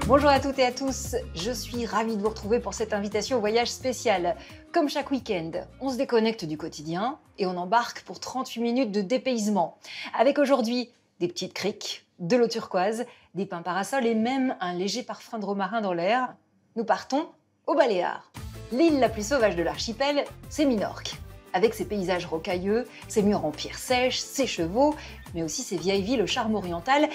Bonjour à toutes et à tous, je suis ravie de vous retrouver pour cette invitation au voyage spécial. Comme chaque week-end, on se déconnecte du quotidien et on embarque pour 38 minutes de dépaysement. Avec aujourd'hui des petites criques, de l'eau turquoise, des pins parasols et même un léger parfum de romarin dans l'air. Nous partons aux Baléares. L'île la plus sauvage de l'archipel, c'est Minorque. Avec ses paysages rocailleux, ses murs en pierre sèche, ses chevaux, mais aussi ses vieilles villes au charme oriental,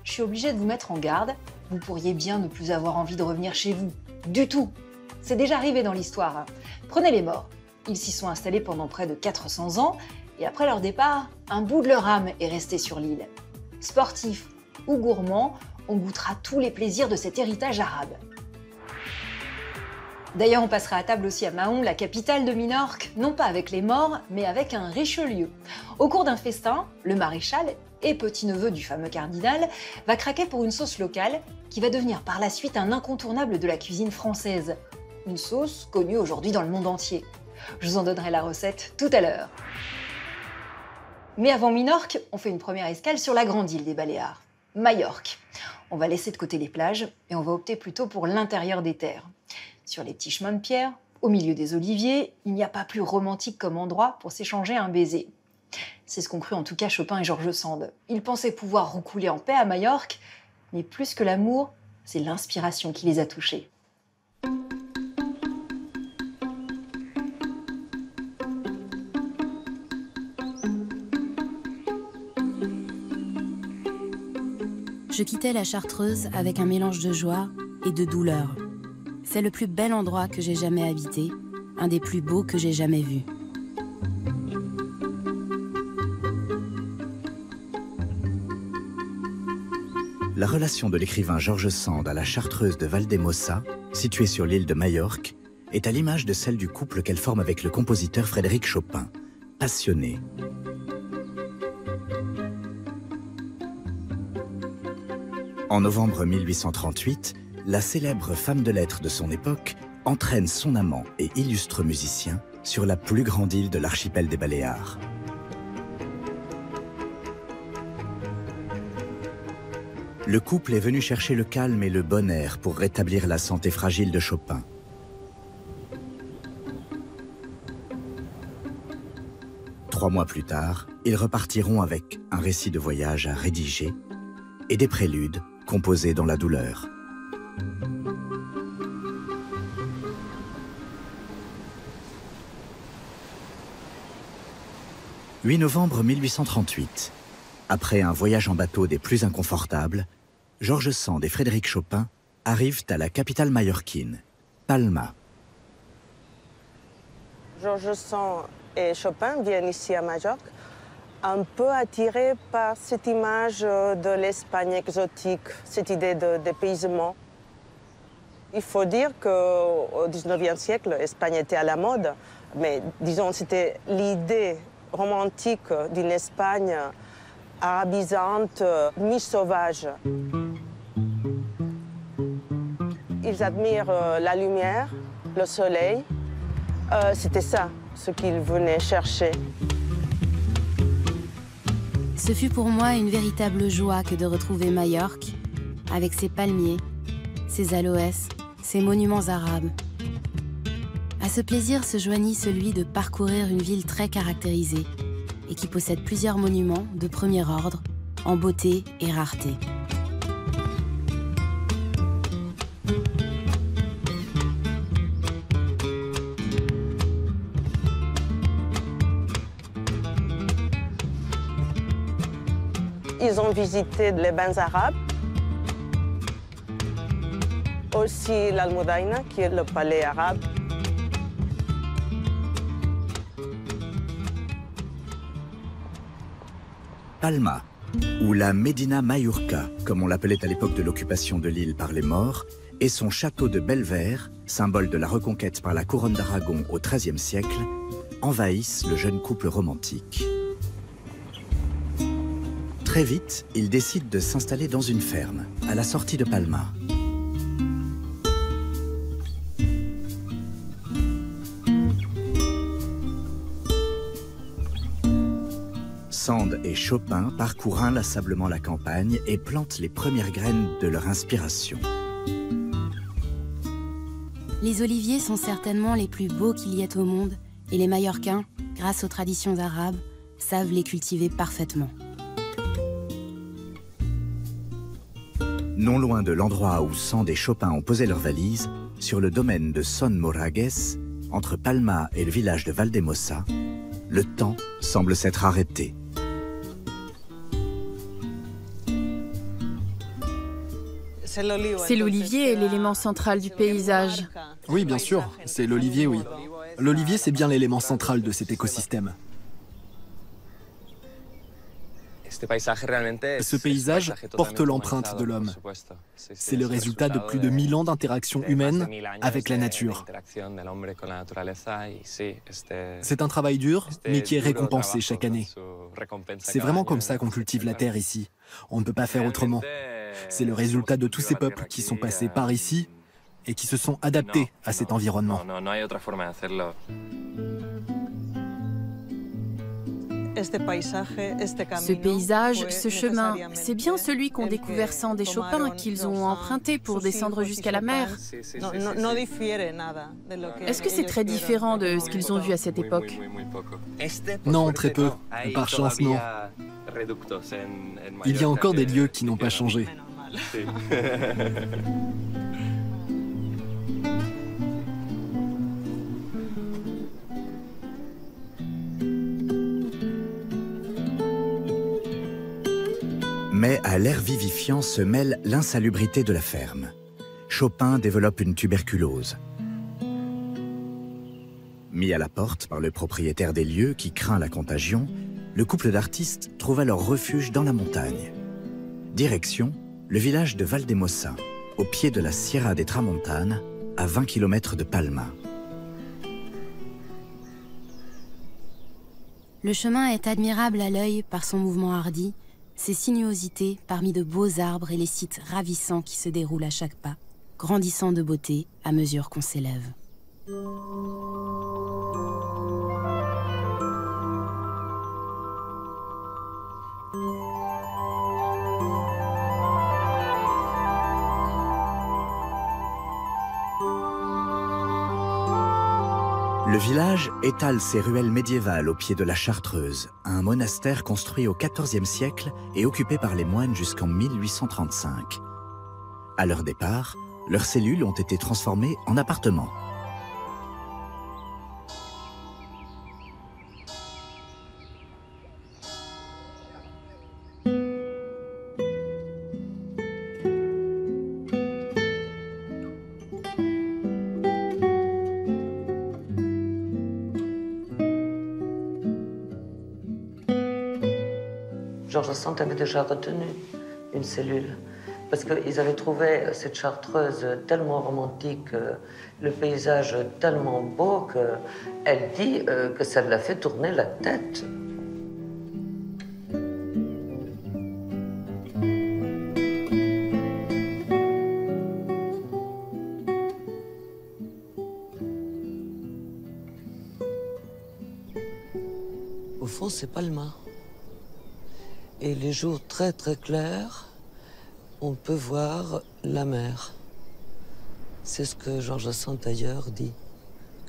je suis obligée de vous mettre en garde. Vous pourriez bien ne plus avoir envie de revenir chez vous. Du tout. C'est déjà arrivé dans l'histoire. Prenez les Maures. Ils s'y sont installés pendant près de 400 ans et après leur départ, un bout de leur âme est resté sur l'île. Sportifs ou gourmands, on goûtera tous les plaisirs de cet héritage arabe. D'ailleurs, on passera à table aussi à Mahon, la capitale de Minorque, non pas avec les Maures, mais avec un Richelieu. Au cours d'un festin, le maréchal et petit-neveu du fameux cardinal, va craquer pour une sauce locale qui va devenir par la suite un incontournable de la cuisine française. Une sauce connue aujourd'hui dans le monde entier. Je vous en donnerai la recette tout à l'heure. Mais avant Minorque, on fait une première escale sur la grande île des Baléares, Majorque. On va laisser de côté les plages et on va opter plutôt pour l'intérieur des terres. Sur les petits chemins de pierre, au milieu des oliviers, il n'y a pas plus romantique comme endroit pour s'échanger un baiser. C'est ce qu'ont cru en tout cas Chopin et George Sand. Ils pensaient pouvoir roucouler en paix à Majorque, mais plus que l'amour, c'est l'inspiration qui les a touchés. Je quittais la Chartreuse avec un mélange de joie et de douleur. C'est le plus bel endroit que j'ai jamais habité, un des plus beaux que j'ai jamais vus. La relation de l'écrivain George Sand à la Chartreuse de Valdemossa, située sur l'île de Majorque, est à l'image de celle du couple qu'elle forme avec le compositeur Frédéric Chopin, passionné. En novembre 1838, la célèbre femme de lettres de son époque entraîne son amant et illustre musicien sur la plus grande île de l'archipel des Baléares. Le couple est venu chercher le calme et le bon air pour rétablir la santé fragile de Chopin. Trois mois plus tard, ils repartiront avec un récit de voyage à rédiger et des préludes composés dans la douleur. « 8 novembre 1838. Après un voyage en bateau des plus inconfortables, George Sand et Frédéric Chopin arrivent à la capitale mallorquine, Palma. George Sand et Chopin viennent ici à Majorque, un peu attirés par cette image de l'Espagne exotique, cette idée de dépaysement. Il faut dire qu'au XIXe siècle, l'Espagne était à la mode, mais disons c'était l'idée romantique d'une Espagne arabisante, mi-sauvage. Ils admirent la lumière, le soleil. C'était ça, ce qu'ils venaient chercher. Ce fut pour moi une véritable joie que de retrouver Majorque, avec ses palmiers, ses aloès, ses monuments arabes. À ce plaisir se joignit celui de parcourir une ville très caractérisée et qui possède plusieurs monuments de premier ordre, en beauté et rareté. Ils ont visité les bains arabes, aussi l'Almudaina, qui est le palais arabe. Palma, ou la Medina Mallorca, comme on l'appelait à l'époque de l'occupation de l'île par les Maures, et son château de Belver, symbole de la reconquête par la couronne d'Aragon au XIIIe siècle, envahissent le jeune couple romantique. Très vite, ils décident de s'installer dans une ferme, à la sortie de Palma. Sand et Chopin parcourent inlassablement la campagne et plantent les premières graines de leur inspiration. Les oliviers sont certainement les plus beaux qu'il y ait au monde et les Mallorquins, grâce aux traditions arabes, savent les cultiver parfaitement. Non loin de l'endroit où Sand et Chopin ont posé leurs valises, sur le domaine de Son Moragues, entre Palma et le village de Valdemossa, le temps semble s'être arrêté. C'est l'olivier, l'élément central du paysage. Oui, bien sûr, c'est l'olivier, oui. L'olivier, c'est bien l'élément central de cet écosystème. Ce paysage porte l'empreinte de l'homme. C'est le résultat de plus de 1000 ans d'interaction humaine avec la nature. C'est un travail dur, mais qui est récompensé chaque année. C'est vraiment comme ça qu'on cultive la terre ici. On ne peut pas faire autrement. C'est le résultat de tous ces peuples qui sont passés par ici et qui se sont adaptés à cet environnement. Ce paysage, ce chemin, c'est bien celui qu'ont découvert Sand et Chopin, qu'ils ont emprunté pour descendre jusqu'à la mer. Est-ce que c'est très différent de ce qu'ils ont vu à cette époque? Non, très peu. Par chance, non. Il y a encore des lieux qui n'ont pas changé. Mais à l'air vivifiant se mêle l'insalubrité de la ferme. Chopin développe une tuberculose. Mis à la porte par le propriétaire des lieux qui craint la contagion, le couple d'artistes trouve alors refuge dans la montagne. Direction, le village de Valdemossa, au pied de la Sierra de Tramontane, à 20 km de Palma. Le chemin est admirable à l'œil par son mouvement hardi, ses sinuosités parmi de beaux arbres et les sites ravissants qui se déroulent à chaque pas, grandissant de beauté à mesure qu'on s'élève. Le village étale ses ruelles médiévales au pied de la Chartreuse, un monastère construit au XIVe siècle et occupé par les moines jusqu'en 1835. À leur départ, leurs cellules ont été transformées en appartements. Georges Sand avait déjà retenu une cellule parce qu'ils avaient trouvé cette Chartreuse tellement romantique, le paysage tellement beau qu'elle dit que ça l'a fait tourner la tête. Au fond, c'est Palma. Et les jours très très clairs, on peut voir la mer. C'est ce que Georges Sand d'ailleurs dit,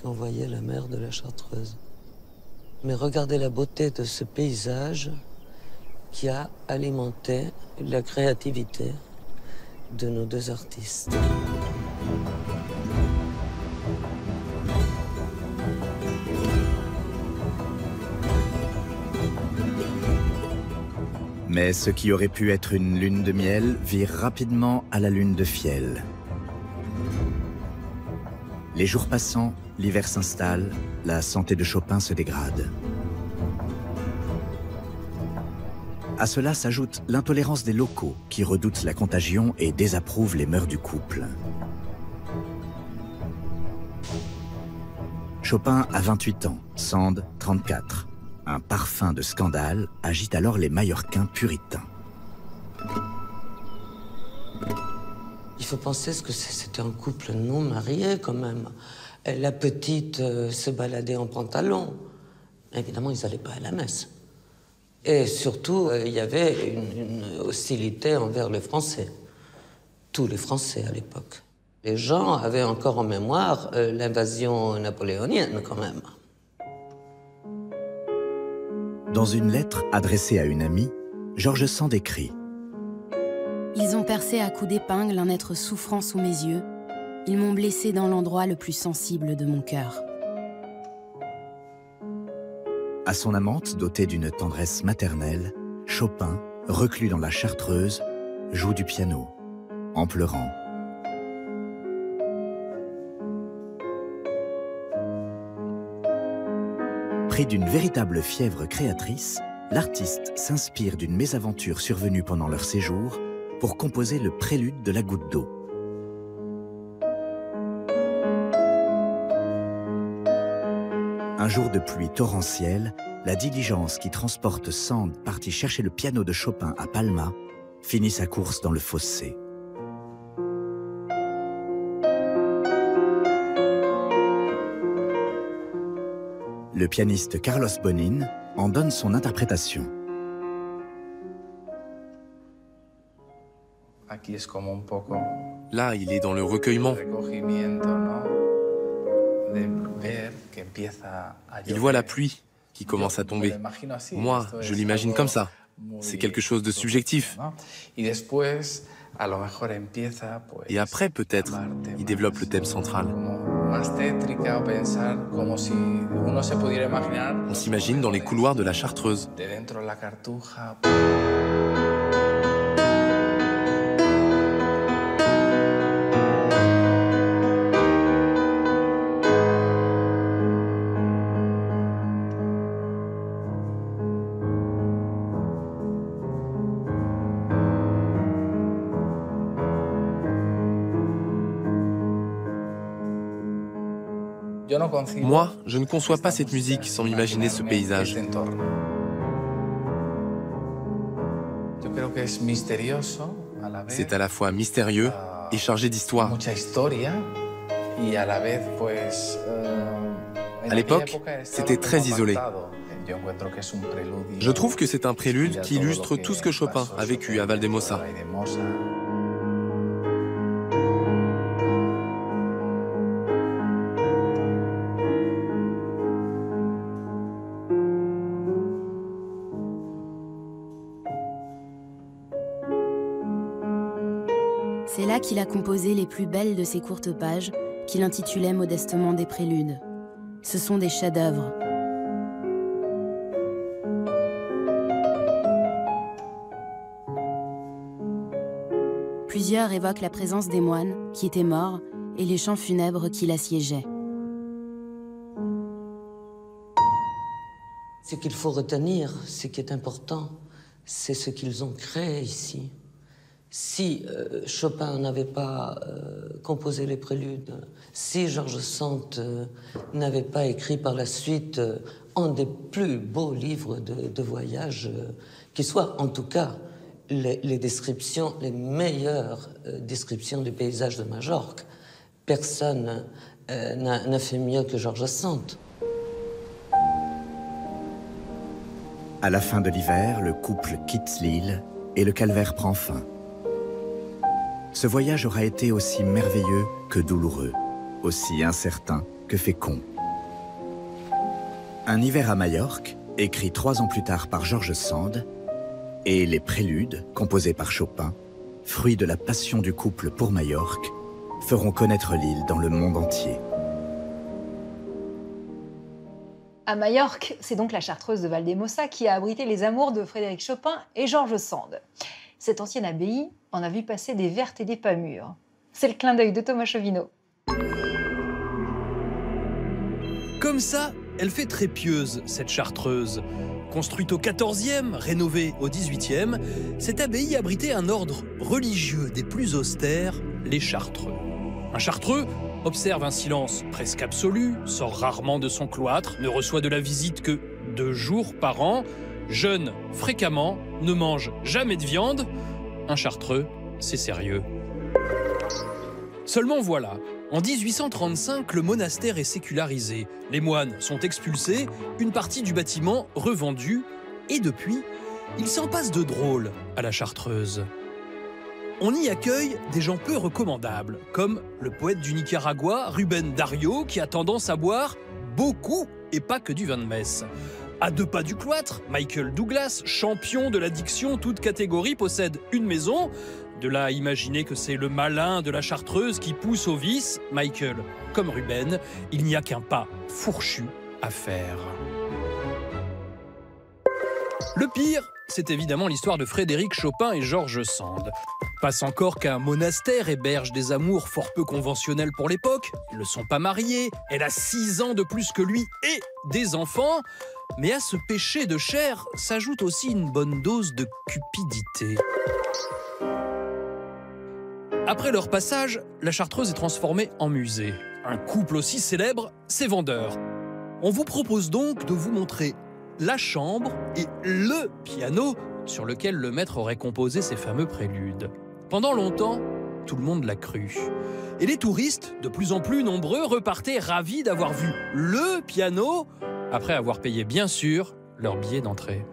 qu'on voyait la mer de la Chartreuse. Mais regardez la beauté de ce paysage qui a alimenté la créativité de nos deux artistes. Mais ce qui aurait pu être une lune de miel vire rapidement à la lune de fiel. Les jours passant, l'hiver s'installe, la santé de Chopin se dégrade. À cela s'ajoute l'intolérance des locaux qui redoutent la contagion et désapprouvent les mœurs du couple. Chopin a 28 ans, Sand 34. Un parfum de scandale agite alors les Mallorquins puritains. Il faut penser que c'était un couple non marié quand même. La petite se baladait en pantalon. Évidemment, ils n'allaient pas à la messe. Et surtout, il y avait une hostilité envers les Français. Tous les Français à l'époque. Les gens avaient encore en mémoire l'invasion napoléonienne, quand même. Dans une lettre adressée à une amie, George Sand écrit « Ils ont percé à coups d'épingle un être souffrant sous mes yeux. Ils m'ont blessé dans l'endroit le plus sensible de mon cœur. » À son amante, dotée d'une tendresse maternelle, Chopin, reclus dans la Chartreuse, joue du piano, en pleurant. Pris d'une véritable fièvre créatrice, l'artiste s'inspire d'une mésaventure survenue pendant leur séjour pour composer le prélude de la goutte d'eau. Un jour de pluie torrentielle, la diligence qui transporte Sand parti chercher le piano de Chopin à Palma finit sa course dans le fossé. Le pianiste Carlos Bonin en donne son interprétation. Là, il est dans le recueillement. Il voit la pluie qui commence à tomber. Moi, je l'imagine comme ça. C'est quelque chose de subjectif. Et après, peut-être, il développe le thème central. On s'imagine dans les couloirs de la Chartreuse. Moi, je ne conçois pas cette musique sans m'imaginer ce paysage. C'est à la fois mystérieux et chargé d'histoire. À l'époque, c'était très isolé. Je trouve que c'est un prélude qui illustre tout ce que Chopin a vécu à Valdemosa. C'est là qu'il a composé les plus belles de ses courtes pages, qu'il intitulait modestement des préludes. Ce sont des chefs-d'œuvre. Plusieurs évoquent la présence des moines, qui étaient morts, et les chants funèbres qui l'assiégeaient. Ce qu'il faut retenir, ce qui est important, c'est ce qu'ils ont créé ici. Si Chopin n'avait pas composé les préludes, si George Sand n'avait pas écrit par la suite un des plus beaux livres de voyage qui soit, en tout cas, les descriptions, les meilleures descriptions du paysage de Majorque, personne n'a fait mieux que George Sand. À la fin de l'hiver, le couple quitte l'île et le calvaire prend fin. Ce voyage aura été aussi merveilleux que douloureux, aussi incertain que fécond. Un hiver à Majorque, écrit 3 ans plus tard par George Sand, et les préludes, composés par Chopin, fruits de la passion du couple pour Majorque, feront connaître l'île dans le monde entier. À Majorque, c'est donc la Chartreuse de Valdemosa qui a abrité les amours de Frédéric Chopin et George Sand. Cette ancienne abbaye en a vu passer des vertes et des pas mûres. C'est le clin d'œil de Thomas Chauvineau. Comme ça, elle fait très pieuse, cette Chartreuse. Construite au XIVe, rénovée au XVIIIe, cette abbaye abritait un ordre religieux des plus austères, les Chartreux. Un Chartreux observe un silence presque absolu, sort rarement de son cloître, ne reçoit de la visite que 2 jours par an, jeûne fréquemment, ne mange jamais de viande. Un Chartreux, c'est sérieux. Seulement voilà, en 1835, le monastère est sécularisé. Les moines sont expulsés, une partie du bâtiment revendue, et depuis, il s'en passe de drôle à la Chartreuse. On y accueille des gens peu recommandables, comme le poète du Nicaragua, Rubén Darío, qui a tendance à boire beaucoup et pas que du vin de messe. À 2 pas du cloître, Michael Douglas, champion de l'addiction toute catégorie, possède une maison. De là à imaginer que c'est le malin de la Chartreuse qui pousse au vice, Michael, comme Ruben, il n'y a qu'un pas fourchu à faire. Le pire, c'est évidemment l'histoire de Frédéric Chopin et George Sand. Passe encore qu'un monastère héberge des amours fort peu conventionnels pour l'époque. Ils ne sont pas mariés, elle a 6 ans de plus que lui et des enfants. Mais à ce péché de chair s'ajoute aussi une bonne dose de cupidité. Après leur passage, la Chartreuse est transformée en musée. Un couple aussi célèbre, c'est vendeur. On vous propose donc de vous montrer la chambre et le piano sur lequel le maître aurait composé ses fameux préludes. Pendant longtemps, tout le monde l'a cru. Et les touristes, de plus en plus nombreux, repartaient ravis d'avoir vu le piano, après avoir payé bien sûr leur billet d'entrée.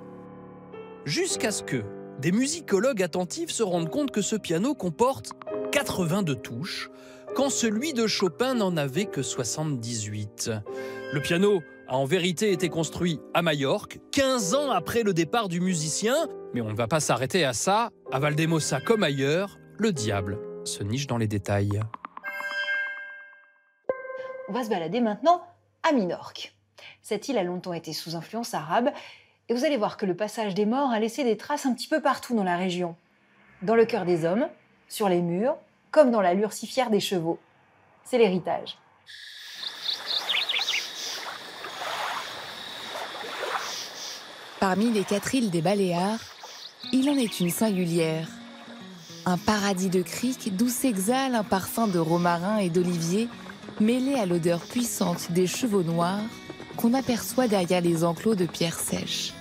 Jusqu'à ce que des musicologues attentifs se rendent compte que ce piano comporte 82 touches, quand celui de Chopin n'en avait que 78. Le piano a en vérité été construit à Majorque, 15 ans après le départ du musicien, mais on ne va pas s'arrêter à ça. À Valdemosa comme ailleurs, le diable se niche dans les détails. On va se balader maintenant à Minorque. Cette île a longtemps été sous influence arabe, et vous allez voir que le passage des morts a laissé des traces un petit peu partout dans la région. Dans le cœur des hommes, sur les murs, comme dans l'allure si fière des chevaux. C'est l'héritage. Parmi les 4 îles des Baléares, il en est une singulière. Un paradis de criques d'où s'exhale un parfum de romarin et d'olivier, mêlé à l'odeur puissante des chevaux noirs qu'on aperçoit derrière les enclos de pierres sèches.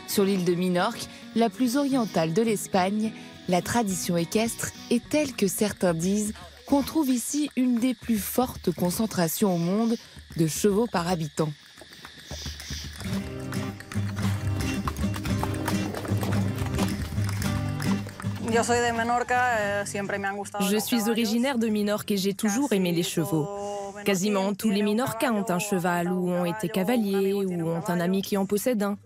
Sur l'île de Minorque, la plus orientale de l'Espagne, la tradition équestre est telle que certains disent qu'on trouve ici une des plus fortes concentrations au monde de chevaux par habitant. Je suis originaire de Minorque et j'ai toujours aimé les chevaux. Quasiment tous les Minorcains ont un cheval ou ont été cavaliers ou ont un ami qui en possède un.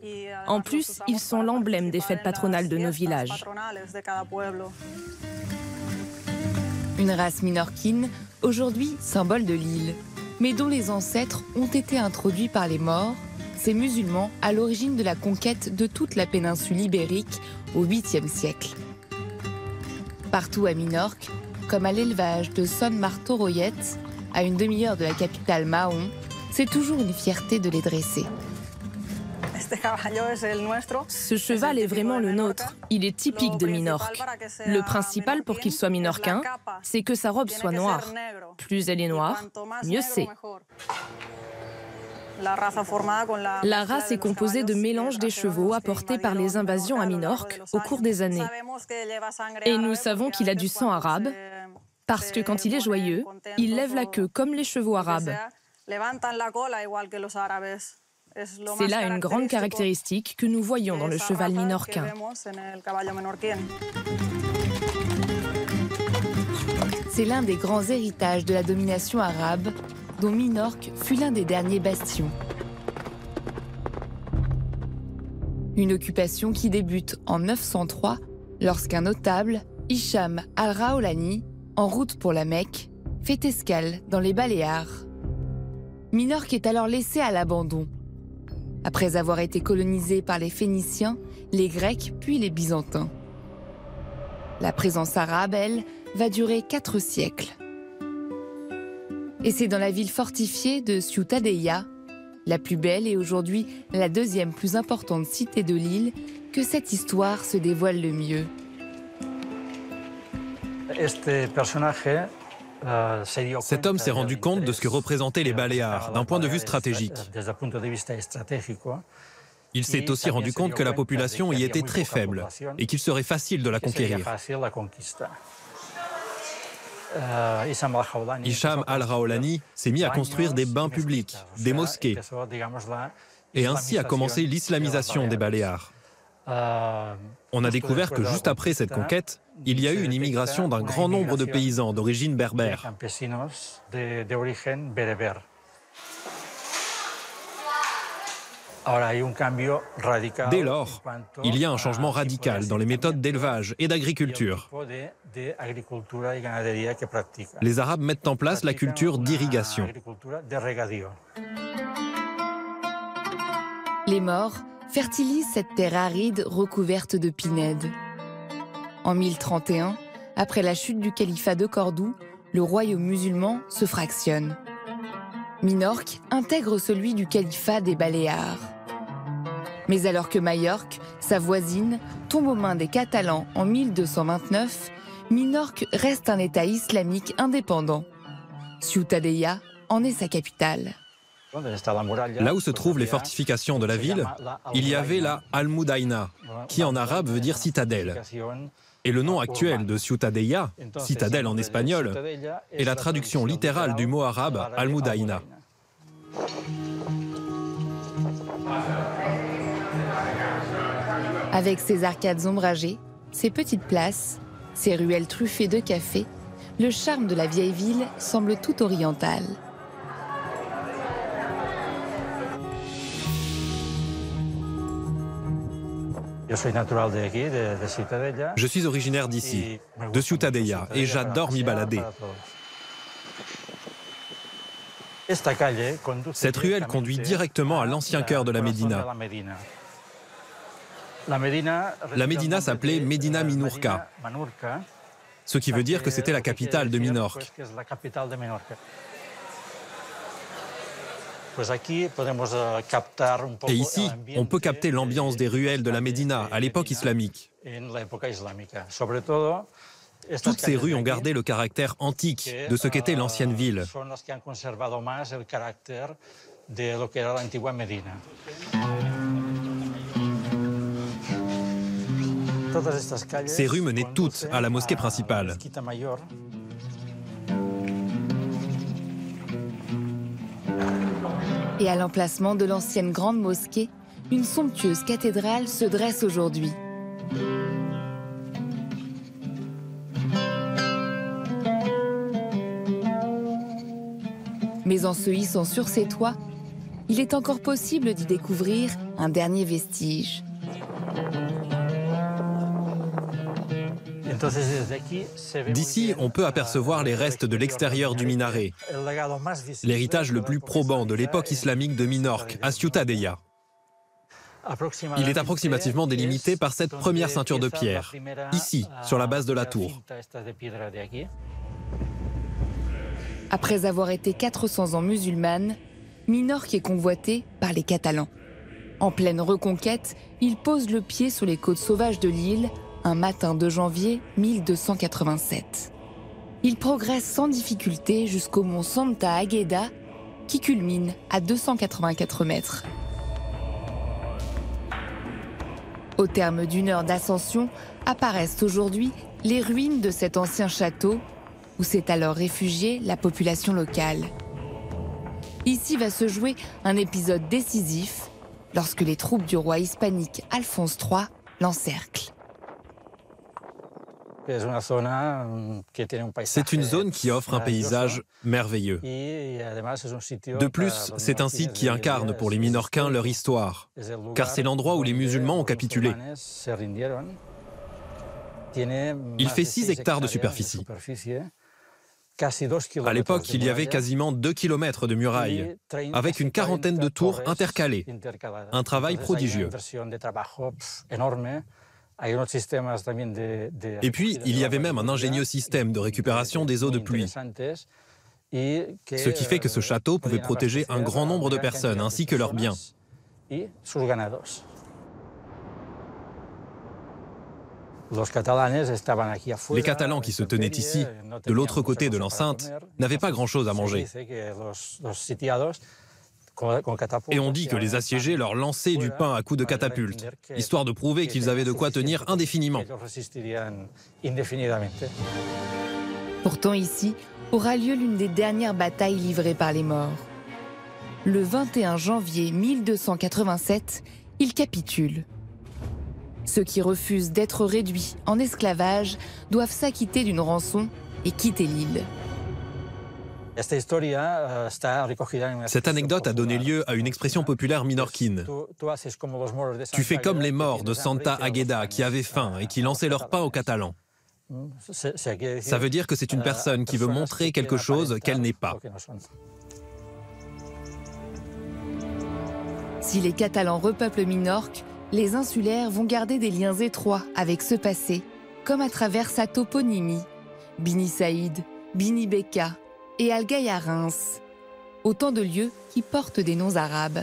En plus, ils sont l'emblème des fêtes patronales de nos villages. Une race minorquine, aujourd'hui symbole de l'île, mais dont les ancêtres ont été introduits par les Maures, ces musulmans à l'origine de la conquête de toute la péninsule ibérique au 8e siècle. Partout à Minorque, comme à l'élevage de Son Martorollet, à une demi-heure de la capitale Mahon, c'est toujours une fierté de les dresser. Ce cheval est vraiment le nôtre. Il est typique de Minorque. Le principal pour qu'il soit minorquin, c'est que sa robe soit noire. Plus elle est noire, mieux c'est. La race est composée de mélanges des chevaux apportés par les invasions à Minorque au cours des années. Et nous savons qu'il a du sang arabe, parce que quand il est joyeux, il lève la queue comme les chevaux arabes. C'est là une grande caractéristique que nous voyons dans le cheval minorquin. C'est l'un des grands héritages de la domination arabe, dont Minorque fut l'un des derniers bastions. Une occupation qui débute en 903, lorsqu'un notable, Hicham al-Raolani, en route pour la Mecque, fait escale dans les Baléares. Minorque est alors laissée à l'abandon. Après avoir été colonisée par les Phéniciens, les Grecs puis les Byzantins. La présence arabe, elle, va durer 4 siècles. Et c'est dans la ville fortifiée de Ciutadella, la plus belle et aujourd'hui la 2e plus importante cité de l'île, que cette histoire se dévoile le mieux. Cet homme s'est rendu compte de ce que représentaient les Baléares d'un point de vue stratégique. Il s'est aussi rendu compte que la population y était très faible et qu'il serait facile de la conquérir. Hicham al-Raolani s'est mis à construire des bains publics, des mosquées, et ainsi a commencé l'islamisation des Baléares. On a découvert que juste après cette conquête, il y a eu une immigration d'un grand nombre de paysans d'origine berbère. Dès lors, il y a un changement radical dans les méthodes d'élevage et d'agriculture. Les Arabes mettent en place la culture d'irrigation. Les Maures fertilisent cette terre aride recouverte de pinèdes. En 1031, après la chute du califat de Cordoue, le royaume musulman se fractionne. Minorque intègre celui du califat des Baléares. Mais alors que Majorque, sa voisine, tombe aux mains des Catalans en 1229, Minorque reste un État islamique indépendant. Ciutadella en est sa capitale. Là où se trouvent les fortifications de la ville, il y avait la Almudaina, qui en arabe veut dire citadelle. Et le nom actuel de Ciutadella, citadelle en espagnol, est la traduction littérale du mot arabe Almudaina. Avec ses arcades ombragées, ses petites places, ses ruelles truffées de café, le charme de la vieille ville semble tout oriental. Je suis originaire d'ici, de Ciutadella, et j'adore m'y balader. Cette ruelle conduit directement à l'ancien cœur de la Médina. La Médina s'appelait Médina Minorca, ce qui veut dire que c'était la capitale de Minorque. Et ici, on peut capter l'ambiance des ruelles de la Médina à l'époque islamique. Toutes ces rues ont gardé le caractère antique de ce qu'était l'ancienne ville. Ces rues menaient toutes à la mosquée principale. Et à l'emplacement de l'ancienne grande mosquée, une somptueuse cathédrale se dresse aujourd'hui. Mais en se hissant sur ses toits, il est encore possible d'y découvrir un dernier vestige. D'ici, on peut apercevoir les restes de l'extérieur du minaret, l'héritage le plus probant de l'époque islamique de Minorque, à Ciutadella. Il est approximativement délimité par cette première ceinture de pierre, ici, sur la base de la tour. Après avoir été 400 ans musulmane, Minorque est convoitée par les Catalans. En pleine reconquête, ils posent le pied sur les côtes sauvages de l'île un matin de janvier 1287. Ils progressent sans difficulté jusqu'au mont Santa Agueda, qui culmine à 284 mètres. Au terme d'une heure d'ascension, apparaissent aujourd'hui les ruines de cet ancien château, où s'est alors réfugiée la population locale. Ici va se jouer un épisode décisif, lorsque les troupes du roi hispanique Alphonse III l'encerclent. C'est une zone qui offre un paysage merveilleux. De plus, c'est un site qui incarne pour les Minorcains leur histoire, car c'est l'endroit où les musulmans ont capitulé. Il fait 6 hectares de superficie. À l'époque, il y avait quasiment 2 kilomètres de murailles, avec une quarantaine de tours intercalées. Un travail prodigieux. Et puis, il y avait même un ingénieux système de récupération des eaux de pluie. Ce qui fait que ce château pouvait protéger un grand nombre de personnes, ainsi que leurs biens. Les Catalans qui se tenaient ici, de l'autre côté de l'enceinte, n'avaient pas grand-chose à manger. Et on dit que les assiégés leur lançaient du pain à coups de catapulte, histoire de prouver qu'ils avaient de quoi tenir indéfiniment. Pourtant ici aura lieu l'une des dernières batailles livrées par les Maures. Le 21 janvier 1287, ils capitulent. Ceux qui refusent d'être réduits en esclavage doivent s'acquitter d'une rançon et quitter l'île. Cette anecdote a donné lieu à une expression populaire minorquine. Tu fais comme les morts de Santa Agueda qui avaient faim et qui lançaient leur pain aux Catalans. Ça veut dire que c'est une personne qui veut montrer quelque chose qu'elle n'est pas. Si les Catalans repeuplent Minorque, les insulaires vont garder des liens étroits avec ce passé, comme à travers sa toponymie, Bini Saïd, Bini Beka et Algaïa Reims, autant de lieux qui portent des noms arabes.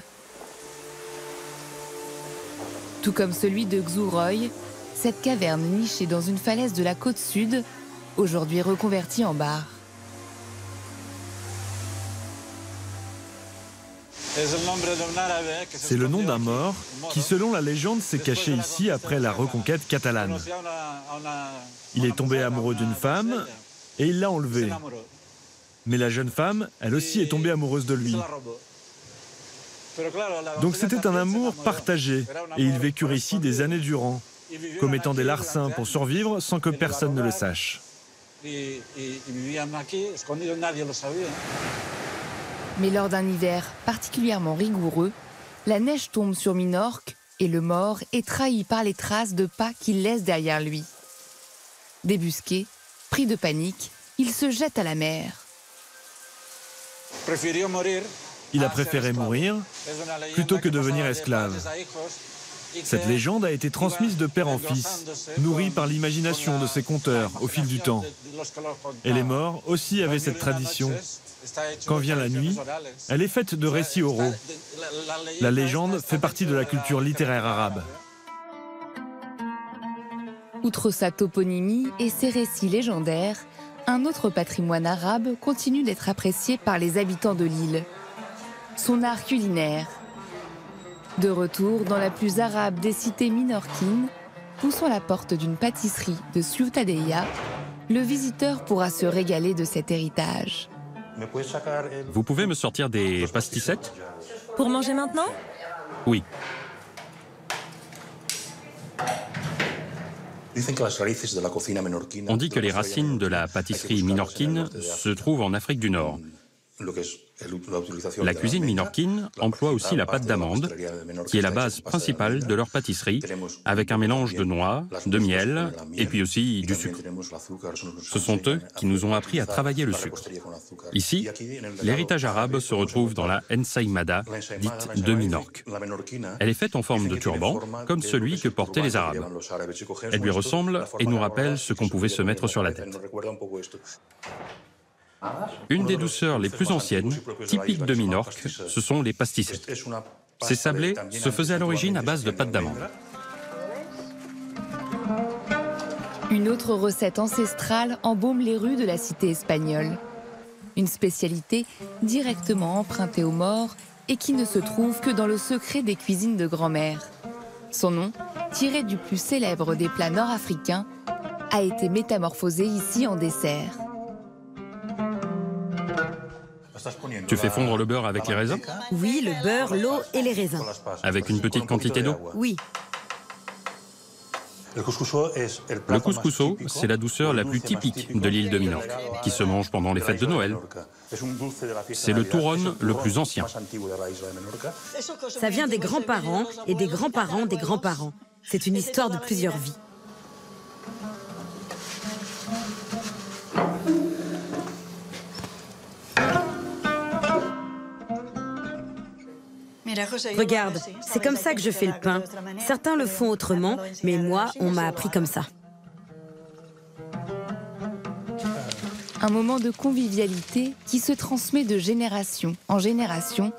Tout comme celui de Xouroy, cette caverne nichée dans une falaise de la côte sud, aujourd'hui reconvertie en bar. C'est le nom d'un mort qui, selon la légende, s'est caché ici après la reconquête catalane. Il est tombé amoureux d'une femme et il l'a enlevée. Mais la jeune femme, elle aussi est tombée amoureuse de lui. Donc c'était un amour partagé et ils vécurent ici des années durant, commettant des larcins pour survivre sans que personne ne le sache. Mais lors d'un hiver particulièrement rigoureux, la neige tombe sur Minorque et le mort est trahi par les traces de pas qu'il laisse derrière lui. Débusqué, pris de panique, il se jette à la mer. Il a préféré mourir plutôt que devenir esclave. Cette légende a été transmise de père en fils, nourrie par l'imagination de ses conteurs au fil du temps. Et les morts aussi avaient cette tradition. Quand vient la nuit, elle est faite de récits oraux. La légende fait partie de la culture littéraire arabe. Outre sa toponymie et ses récits légendaires, un autre patrimoine arabe continue d'être apprécié par les habitants de l'île. Son art culinaire. De retour dans la plus arabe des cités minorquines, poussant la porte d'une pâtisserie de Ciutadella, le visiteur pourra se régaler de cet héritage. Vous pouvez me sortir des pastissettes? Pour manger maintenant? Oui. On dit que les racines de la pâtisserie minorquine se trouvent en Afrique du Nord. La cuisine minorquine emploie aussi la pâte d'amande, qui est la base principale de leur pâtisserie, avec un mélange de noix, de miel et puis aussi du sucre. Ce sont eux qui nous ont appris à travailler le sucre. Ici, l'héritage arabe se retrouve dans la ensaïmada, dite de Minorque. Elle est faite en forme de turban, comme celui que portaient les Arabes. Elle lui ressemble et nous rappelle ce qu'on pouvait se mettre sur la tête. Une des douceurs les plus anciennes, typiques de Minorque, ce sont les pastissettes. Ces sablés se faisaient à l'origine à base de pâte d'amande. Une autre recette ancestrale embaume les rues de la cité espagnole. Une spécialité directement empruntée aux morts et qui ne se trouve que dans le secret des cuisines de grand-mère. Son nom, tiré du plus célèbre des plats nord-africains, a été métamorphosé ici en dessert. Tu fais fondre le beurre avec les raisins? Oui, le beurre, l'eau et les raisins. Avec une petite quantité d'eau? Oui. Le couscousso, c'est la douceur la plus typique de l'île de Minorque, qui se mange pendant les fêtes de Noël. C'est le touron le plus ancien. Ça vient des grands-parents et des grands-parents des grands-parents. C'est une histoire de plusieurs vies. Regarde, c'est comme ça que je fais le pain. Certains le font autrement, mais moi, on m'a appris comme ça. Un moment de convivialité qui se transmet de génération en génération,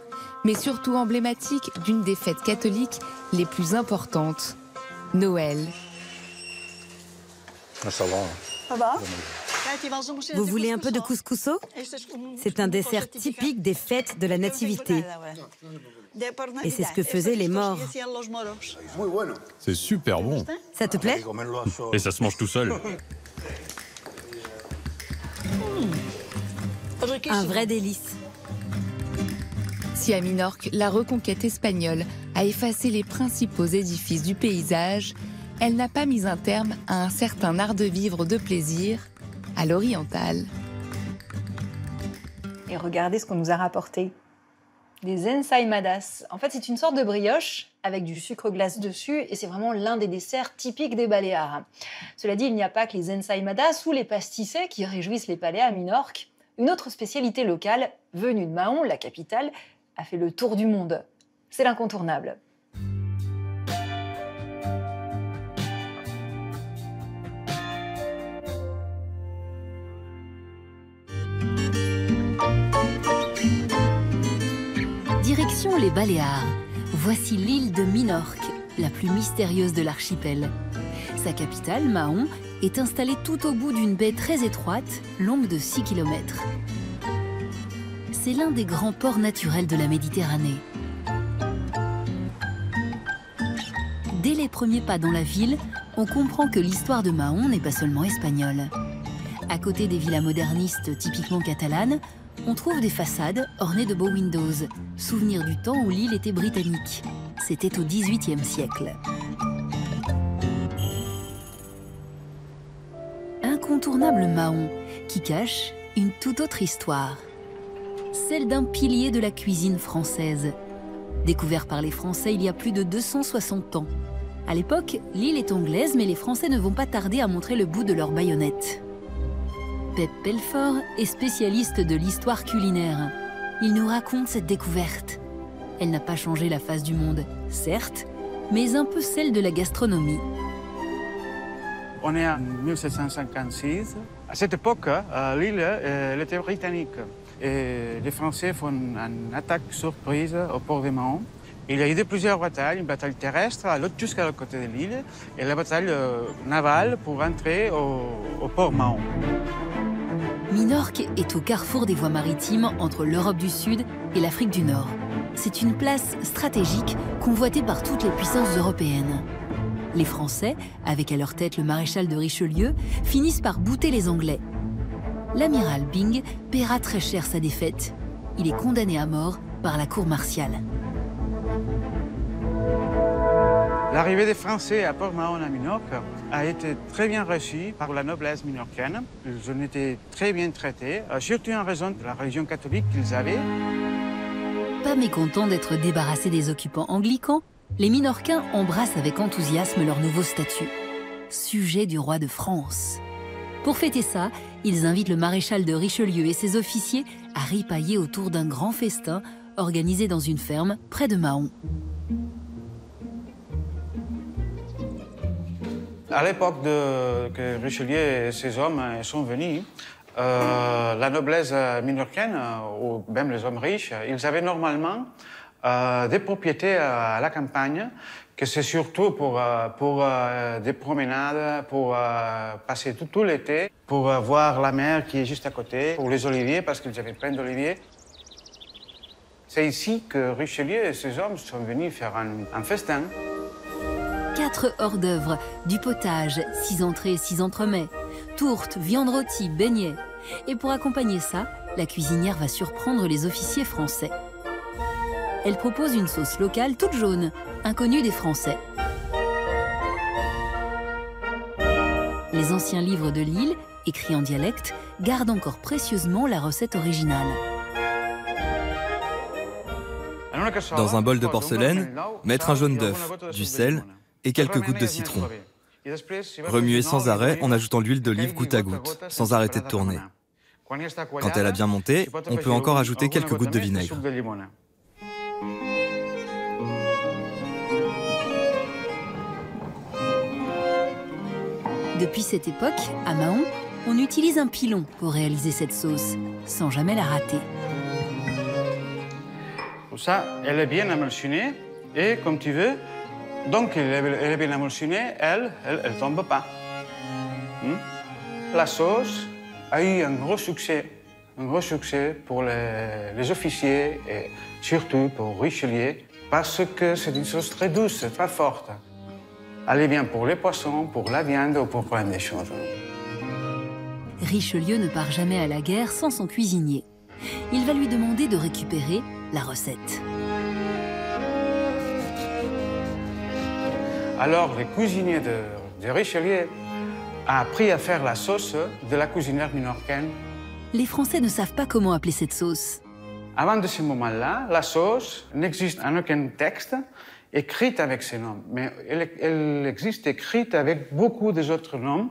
mais surtout emblématique d'une des fêtes catholiques les plus importantes, Noël. Vous voulez un peu de couscousso? C'est un dessert typique des fêtes de la Nativité. Et c'est ce que faisaient les morts. C'est super bon. Ça te plaît? Et ça se mange tout seul. Un vrai délice. Si à Minorque, la reconquête espagnole a effacé les principaux édifices du paysage, elle n'a pas mis un terme à un certain art de vivre de plaisir à l'oriental. Et regardez ce qu'on nous a rapporté. Des ensaimadas. En fait, c'est une sorte de brioche avec du sucre glace dessus et c'est vraiment l'un des desserts typiques des Baléares. Cela dit, il n'y a pas que les ensaimadas ou les pastisses qui réjouissent les palais à Minorque. Une autre spécialité locale, venue de Mahon, la capitale, a fait le tour du monde. C'est l'incontournable. Direction les Baléares. Voici l'île de Minorque, la plus mystérieuse de l'archipel. Sa capitale, Mahon, est installée tout au bout d'une baie très étroite, longue de 6 km. C'est l'un des grands ports naturels de la Méditerranée. Dès les premiers pas dans la ville, on comprend que l'histoire de Mahon n'est pas seulement espagnole. À côté des villas modernistes typiquement catalanes, on trouve des façades ornées de beaux windows, souvenir du temps où l'île était britannique. C'était au XVIIIe siècle. Incontournable Mahon, qui cache une toute autre histoire. Celle d'un pilier de la cuisine française. Découvert par les Français il y a plus de 260 ans. À l'époque, l'île est anglaise, mais les Français ne vont pas tarder à montrer le bout de leur baïonnette. Pep Pelfort est spécialiste de l'histoire culinaire. Il nous raconte cette découverte. Elle n'a pas changé la face du monde, certes, mais un peu celle de la gastronomie. On est en 1756. À cette époque, l'île était britannique. Et les Français font une attaque surprise au port de Mahon. Il y a eu plusieurs batailles, une bataille terrestre à l'autre jusqu'à l'autre côté de l'île et la bataille navale pour entrer au port Mahon. Minorque est au carrefour des voies maritimes entre l'Europe du Sud et l'Afrique du Nord. C'est une place stratégique convoitée par toutes les puissances européennes. Les Français, avec à leur tête le maréchal de Richelieu, finissent par bouter les Anglais. L'amiral Byng paiera très cher sa défaite. Il est condamné à mort par la cour martiale. L'arrivée des Français à Port-Mahon à Minorque a été très bien reçue par la noblesse minorcaine. Ils ont été très bien traités, surtout en raison de la religion catholique qu'ils avaient. Pas mécontents d'être débarrassés des occupants anglicans, les Minorcains embrassent avec enthousiasme leur nouveau statut, sujet du roi de France. Pour fêter ça, ils invitent le maréchal de Richelieu et ses officiers à ripailler autour d'un grand festin organisé dans une ferme près de Mahon. À l'époque que Richelieu et ses hommes sont venus, la noblesse minorcaine, ou même les hommes riches, ils avaient normalement des propriétés à la campagne, que c'est surtout pour des promenades, pour passer tout l'été, pour voir la mer qui est juste à côté, pour les oliviers, parce qu'ils avaient plein d'oliviers. C'est ici que Richelieu et ses hommes sont venus faire un festin. 4 hors-d'œuvre, du potage, 6 entrées, 6 entremets, tourtes, viande rôtie, beignets. Et pour accompagner ça, la cuisinière va surprendre les officiers français. Elle propose une sauce locale toute jaune, inconnue des Français. Les anciens livres de l'île, écrits en dialecte, gardent encore précieusement la recette originale. Dans un bol de porcelaine, mettre un jaune d'œuf, du sel et quelques gouttes de citron. Remuer sans arrêt en ajoutant l'huile d'olive goutte à goutte, sans arrêter de tourner. Quand elle a bien monté, on peut encore ajouter quelques gouttes de vinaigre. Depuis cette époque, à Mahon, on utilise un pilon pour réaliser cette sauce, sans jamais la rater. Ça, elle est bien émulsionnée, et comme tu veux, donc elle est bien émulsionnée, elle tombe pas. La sauce a eu un gros succès pour les officiers et surtout pour Richelieu, parce que c'est une sauce très douce, très forte. Elle est bien pour les poissons, pour la viande ou pour plein de choses. Richelieu ne part jamais à la guerre sans son cuisinier. Il va lui demander de récupérer la recette. Alors, les cuisiniers de Richelieu ont appris à faire la sauce de la cuisinière minorcaine. Les Français ne savent pas comment appeler cette sauce. Avant de ce moment-là, la sauce n'existe en aucun texte écrite avec ces noms, mais elle existe écrite avec beaucoup d'autres noms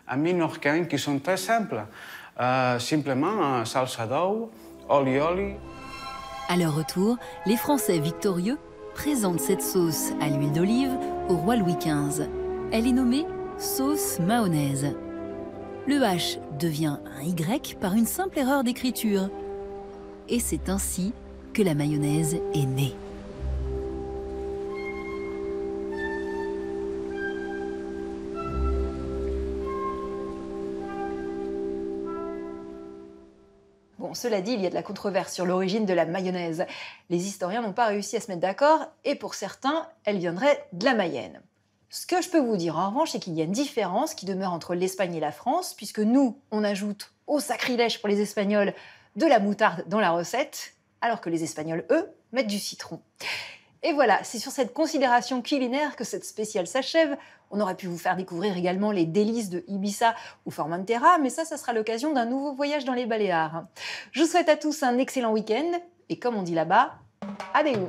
en minorcain qui sont très simples. Simplement salsa d'eau, oli oli. À leur retour, les Français victorieux présentent cette sauce à l'huile d'olive au roi Louis XV. Elle est nommée sauce mahonnaise. Le H devient un Y par une simple erreur d'écriture. Et c'est ainsi que la mayonnaise est née. Bon, cela dit, il y a de la controverse sur l'origine de la mayonnaise. Les historiens n'ont pas réussi à se mettre d'accord, et pour certains, elle viendrait de la Mayenne. Ce que je peux vous dire en revanche, c'est qu'il y a une différence qui demeure entre l'Espagne et la France, puisque nous, on ajoute au sacrilège pour les Espagnols de la moutarde dans la recette, alors que les Espagnols, eux, mettent du citron. Et voilà, c'est sur cette considération culinaire que cette spéciale s'achève. On aurait pu vous faire découvrir également les délices de Ibiza ou Formentera, mais ça sera l'occasion d'un nouveau voyage dans les Baléares. Je vous souhaite à tous un excellent week-end, et comme on dit là-bas, adéo!